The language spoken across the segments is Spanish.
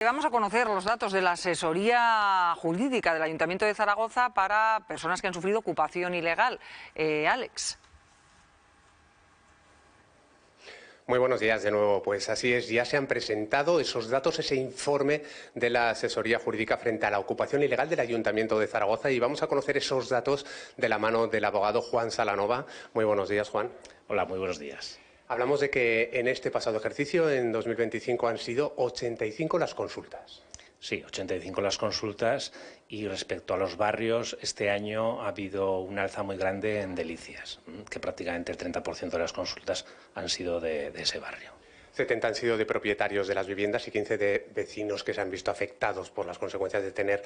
Vamos a conocer los datos de la asesoría jurídica del Ayuntamiento de Zaragoza para personas que han sufrido ocupación ilegal. Alex. Muy buenos días de nuevo. Pues así es, ya se han presentado esos datos, ese informe de la asesoría jurídica frente a la ocupación ilegal del Ayuntamiento de Zaragoza, y vamos a conocer esos datos de la mano del abogado Juan Salanova. Muy buenos días, Juan. Hola, muy buenos días. Hablamos de que en este pasado ejercicio, en 2025, han sido 85 las consultas. Sí, 85 las consultas, y respecto a los barrios, este año ha habido un alza muy grande en Delicias, que prácticamente el 30% de las consultas han sido de ese barrio. 70 han sido de propietarios de las viviendas y 15 de vecinos que se han visto afectados por las consecuencias de tener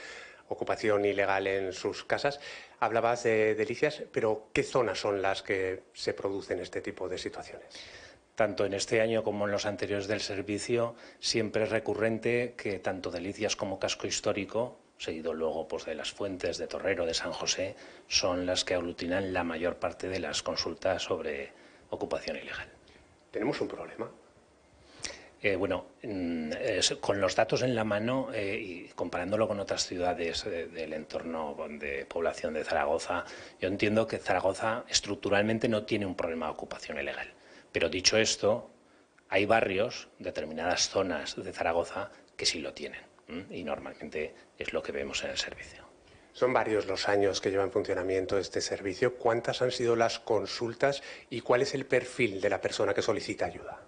ocupación ilegal en sus casas. Hablabas de Delicias, pero ¿qué zonas son las que se producen este tipo de situaciones? Tanto en este año como en los anteriores del servicio, siempre es recurrente que tanto Delicias como Casco Histórico, seguido luego pues, de las Fuentes, de Torrero, de San José, son las que aglutinan la mayor parte de las consultas sobre ocupación ilegal. ¿Tenemos un problema? Con los datos en la mano y comparándolo con otras ciudades del entorno de población de Zaragoza, yo entiendo que Zaragoza estructuralmente no tiene un problema de ocupación ilegal. Pero dicho esto, hay barrios, determinadas zonas de Zaragoza, que sí lo tienen, y normalmente es lo que vemos en el servicio. Son varios los años que lleva en funcionamiento este servicio. ¿Cuántas han sido las consultas y cuál es el perfil de la persona que solicita ayuda?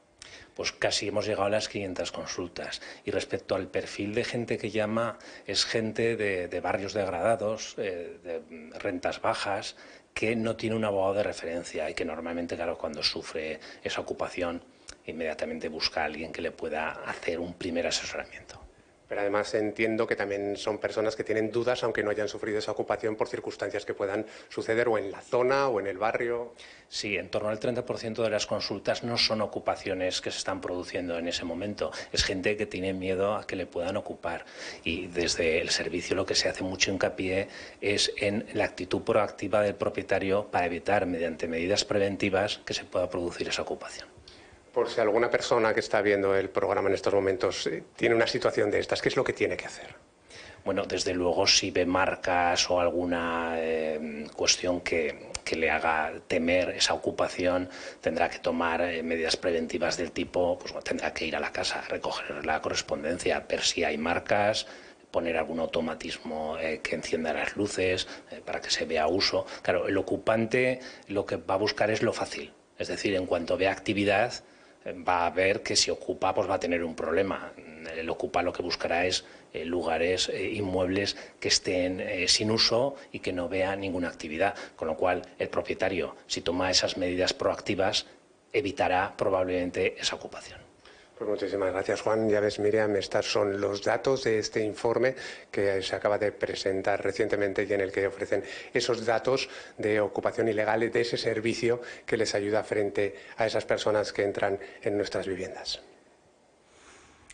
Pues casi hemos llegado a las 500 consultas. Y respecto al perfil de gente que llama, es gente de barrios degradados, de rentas bajas, que no tiene un abogado de referencia y que normalmente, claro, cuando sufre esa ocupación, inmediatamente busca a alguien que le pueda hacer un primer asesoramiento. Pero además entiendo que también son personas que tienen dudas, aunque no hayan sufrido esa ocupación, por circunstancias que puedan suceder o en la zona o en el barrio. Sí, en torno al 30% de las consultas no son ocupaciones que se están produciendo en ese momento. Es gente que tiene miedo a que le puedan ocupar. Y desde el servicio lo que se hace mucho hincapié es en la actitud proactiva del propietario para evitar, mediante medidas preventivas, que se pueda producir esa ocupación. Por si alguna persona que está viendo el programa en estos momentos tiene una situación de estas, ¿qué es lo que tiene que hacer? Bueno, desde luego, si ve marcas o alguna cuestión que le haga temer esa ocupación, tendrá que tomar medidas preventivas del tipo, pues tendrá que ir a la casa, recoger la correspondencia, ver si hay marcas, poner algún automatismo que encienda las luces para que se vea uso. Claro, el ocupante lo que va a buscar es lo fácil, es decir, en cuanto vea actividad, va a ver que si ocupa pues va a tener un problema. El ocupa lo que buscará es lugares, inmuebles que estén sin uso y que no vea ninguna actividad. Con lo cual, el propietario, si toma esas medidas proactivas, evitará probablemente esa ocupación. Pues muchísimas gracias, Juan. Ya ves, Miriam, estos son los datos de este informe que se acaba de presentar recientemente y en el que ofrecen esos datos de ocupación ilegal de ese servicio que les ayuda frente a esas personas que entran en nuestras viviendas.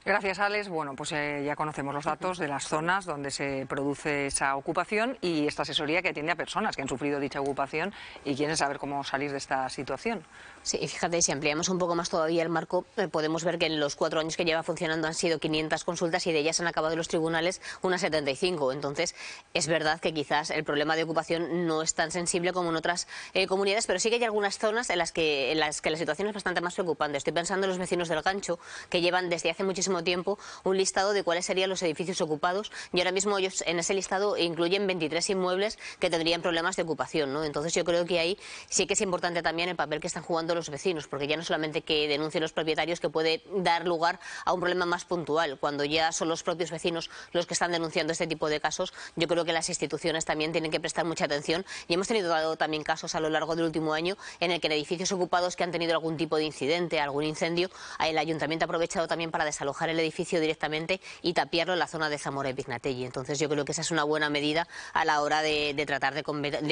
Gracias, Alex. Bueno, pues ya conocemos los datos de las zonas donde se produce esa ocupación y esta asesoría que atiende a personas que han sufrido dicha ocupación y quieren saber cómo salir de esta situación. Sí, y fíjate, si ampliamos un poco más todavía el marco, podemos ver que en los 4 años que lleva funcionando han sido 500 consultas y de ellas han acabado en los tribunales unas 75. Entonces, es verdad que quizás el problema de ocupación no es tan sensible como en otras comunidades, pero sí que hay algunas zonas en las que la situación es bastante más preocupante. Estoy pensando en los vecinos del Gancho, que llevan desde hace muchísimo tiempo un listado de cuáles serían los edificios ocupados, y ahora mismo ellos en ese listado incluyen 23 inmuebles que tendrían problemas de ocupación, ¿no? Entonces yo creo que ahí sí que es importante también el papel que están jugando los vecinos, porque ya no solamente que denuncien los propietarios, que puede dar lugar a un problema más puntual. Cuando ya son los propios vecinos los que están denunciando este tipo de casos, yo creo que las instituciones también tienen que prestar mucha atención, y hemos tenido también casos a lo largo del último año en el que en edificios ocupados que han tenido algún tipo de incidente, algún incendio, el ayuntamiento ha aprovechado también para desalojar el edificio directamente y tapiarlo en la zona de Zamora y Pignatelli. Entonces yo creo que esa es una buena medida a la hora de tratar de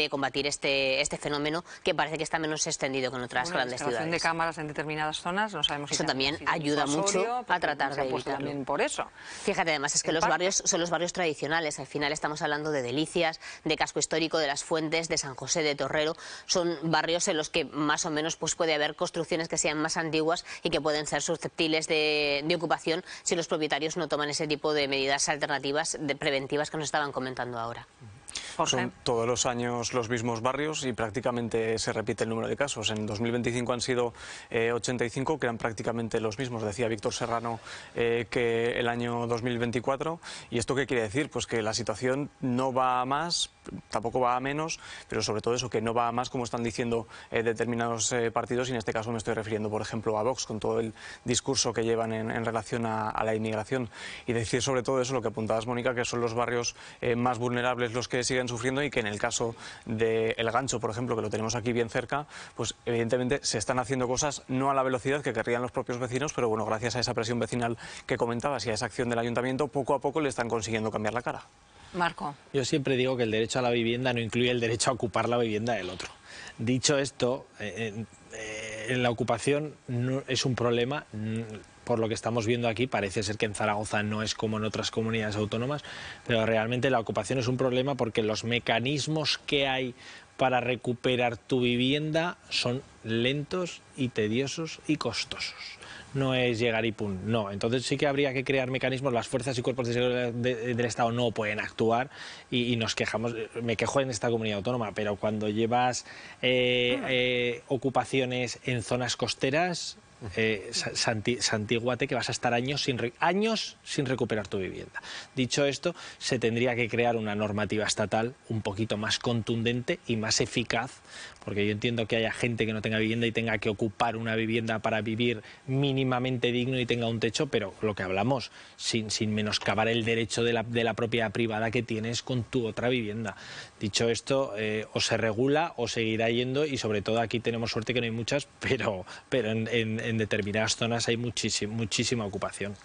combatir este fenómeno, que parece que está menos extendido que en otras grandes ciudades. De cámaras en determinadas zonas, no sabemos si eso también ayuda mucho a tratar de evitarlo. También por eso. Fíjate, además es que los barrios son los barrios tradicionales. Al final estamos hablando de Delicias, de Casco Histórico, de las Fuentes, de San José, de Torrero. Son barrios en los que más o menos pues puede haber construcciones que sean más antiguas y que pueden ser susceptibles de ocupación ocupación si los propietarios no toman ese tipo de medidas alternativas preventivas que nos estaban comentando ahora. Son todos los años los mismos barrios y prácticamente se repite el número de casos. En 2025 han sido 85, que eran prácticamente los mismos. Decía Víctor Serrano que el año 2024. ¿Y esto qué quiere decir? Pues que la situación no va a más, tampoco va a menos, pero sobre todo eso, que no va a más, como están diciendo determinados partidos, y en este caso me estoy refiriendo, por ejemplo, a Vox, con todo el discurso que llevan en relación a la inmigración. Y decir sobre todo eso, lo que apuntabas, Mónica, que son los barrios más vulnerables los que siguen sufriendo, y que en el caso de El Gancho, por ejemplo, que lo tenemos aquí bien cerca, pues evidentemente se están haciendo cosas no a la velocidad que querrían los propios vecinos, pero bueno, gracias a esa presión vecinal que comentabas y a esa acción del ayuntamiento, poco a poco le están consiguiendo cambiar la cara. Marco. Yo siempre digo que el derecho a la vivienda no incluye el derecho a ocupar la vivienda del otro. Dicho esto, la ocupación no es un problema. Por lo que estamos viendo aquí, parece ser que en Zaragoza no es como en otras comunidades autónomas, pero realmente la ocupación es un problema porque los mecanismos que hay para recuperar tu vivienda son lentos y tediosos y costosos. No es llegar y pum, no. Entonces sí que habría que crear mecanismos, las fuerzas y cuerpos de seguridad del Estado no pueden actuar y nos quejamos, me quejo en esta comunidad autónoma, pero cuando llevas ocupaciones en zonas costeras, santíguate que vas a estar años sin recuperar tu vivienda. Dicho esto, se tendría que crear una normativa estatal un poquito más contundente y más eficaz, porque yo entiendo que haya gente que no tenga vivienda y tenga que ocupar una vivienda para vivir mínimamente digno y tenga un techo, pero lo que hablamos, sin menoscabar el derecho de la propiedad privada que tienes con tu otra vivienda. Dicho esto, o se regula o seguirá yendo, y sobre todo aquí tenemos suerte que no hay muchas, pero en determinadas zonas hay muchísima ocupación.